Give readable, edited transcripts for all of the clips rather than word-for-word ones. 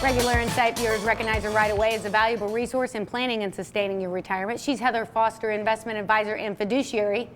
Regular Insight viewers recognize her right away as a valuable resource in planning and sustaining your retirement. She's Heather Foster, investment advisor and fiduciary.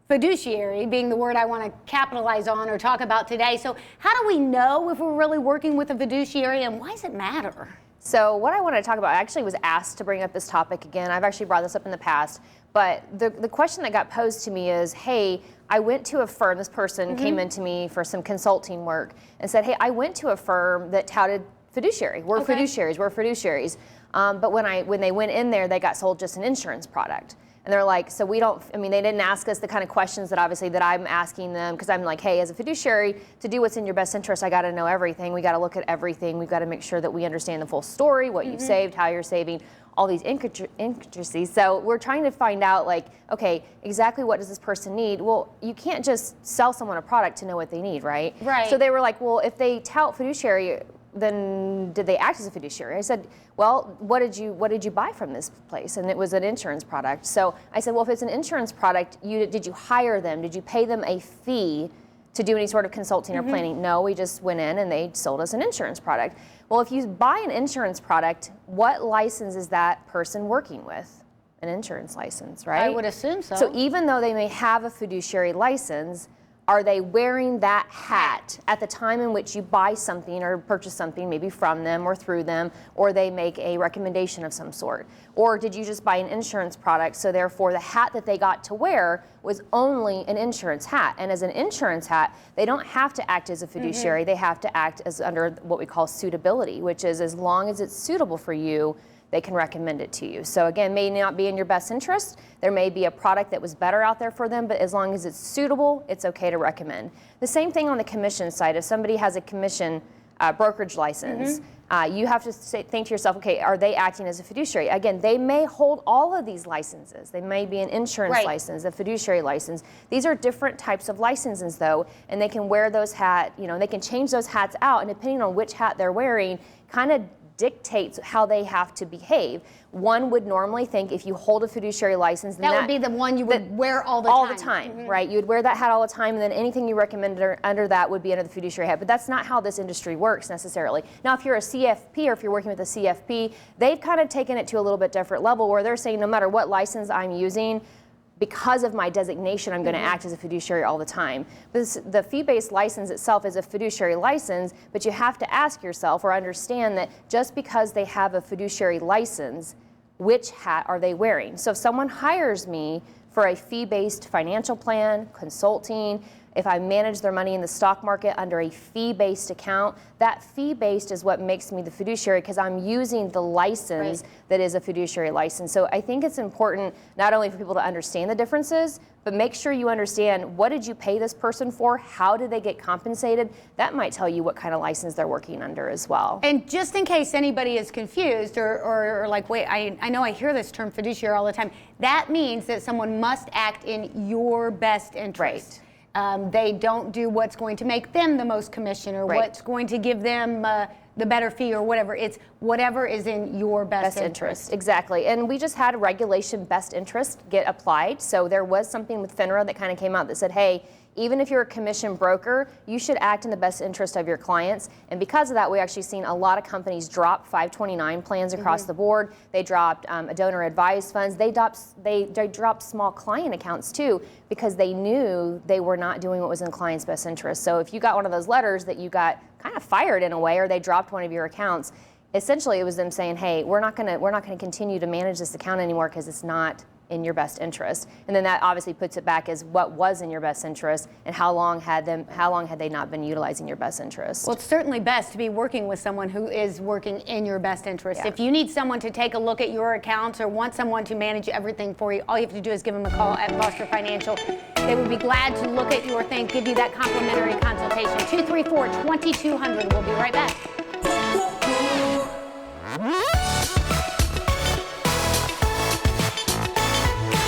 Fiduciary being the word I want to capitalize on or talk about today. So how do we know if we're really working with a fiduciary, and why does it matter? So what I want to talk about, I actually was asked to bring up this topic again. I've actually brought this up in the past, but the question that got posed to me is, hey, I went to a firm, this person came into me for some consulting work and said, hey, I went to a firm that touted fiduciary. We're fiduciaries. But when they went in there, they got sold just an insurance product. And they're like, so we don't, I mean, they didn't ask us the kind of questions that obviously that I'm asking them, because I'm like, hey, as a fiduciary, to do what's in your best interest, I got to know everything. We got to look at everything. We've got to make sure that we understand the full story, what you've saved, how you're saving, all these intricacies. So we're trying to find out, like, okay, exactly what does this person need? Well, you can't just sell someone a product to know what they need, right? Right. So they were like, well, if they tout fiduciary, then did they act as a fiduciary? I said, well, what did you buy from this place? And it was an insurance product. So I said, well, if it's an insurance product, did you hire them? Did you pay them a fee to do any sort of consulting or planning? No, we just went in and they sold us an insurance product. Well, if you buy an insurance product, what license is that person working with? An insurance license, right? I would assume so. So even though they may have a fiduciary license, are they wearing that hat at the time in which you buy something or purchase something, maybe from them or through them, or they make a recommendation of some sort? Or did you just buy an insurance product, so therefore the hat that they got to wear was only an insurance hat? And as an insurance hat, they don't have to act as a fiduciary. They have to act as under what we call suitability, which is as long as it's suitable for you, they can recommend it to you. So again, may not be in your best interest. There may be a product that was better out there for them, but as long as it's suitable, it's okay to recommend. The same thing on the commission side. If somebody has a commission brokerage license, you have to think to yourself, okay, are they acting as a fiduciary? Again, they may hold all of these licenses. They may be an insurance license, a fiduciary license. These are different types of licenses though, and they can wear those hats, they can change those hats out, and depending on which hat they're wearing, kind of dictates how they have to behave. One would normally think if you hold a fiduciary license, then that would be the one you would wear all the time. Right? You would wear that hat all the time, and then anything you recommend under that would be under the fiduciary hat. But that's not how this industry works necessarily. Now, if you're a CFP or if you're working with a CFP, they've kind of taken it to a little bit different level where they're saying no matter what license I'm using, because of my designation, I'm going to act as a fiduciary all the time. But the fee-based license itself is a fiduciary license, but you have to ask yourself or understand that just because they have a fiduciary license, which hat are they wearing? So if someone hires me for a fee-based financial plan, consulting, if I manage their money in the stock market under a fee-based account, that fee-based is what makes me the fiduciary because I'm using the license that is a fiduciary license. So I think it's important not only for people to understand the differences, but make sure you understand what did you pay this person for, how did they get compensated. That might tell you what kind of license they're working under as well. And just in case anybody is confused or like, wait, I know I hear this term fiduciary all the time. That means that someone must act in your best interest. They don't do what's going to make them the most commission or what's going to give them the better fee or whatever. It's whatever is in your best interest. Exactly. And we just had a regulation best interest get applied. So there was something with FINRA that kind of came out that said, hey, even if you're a commission broker, you should act in the best interest of your clients. And because of that, we actually seen a lot of companies drop 529 plans across the board. They dropped a donor advised funds. They dropped small client accounts too because they knew they were not doing what was in clients' best interest. So if you got one of those letters that you got kind of fired in a way, or they dropped one of your accounts, essentially it was them saying, hey, we're not gonna continue to manage this account anymore because it's not in your best interest. And then that obviously puts it back as what was in your best interest and how long had they not been utilizing your best interest. Well, it's certainly best to be working with someone who is working in your best interest. If you need someone to take a look at your accounts or want someone to manage everything for you, all you have to do is give them a call at Foster Financial. They would be glad to look at your thing, give you that complimentary consultation. 234-2200. We'll be right back.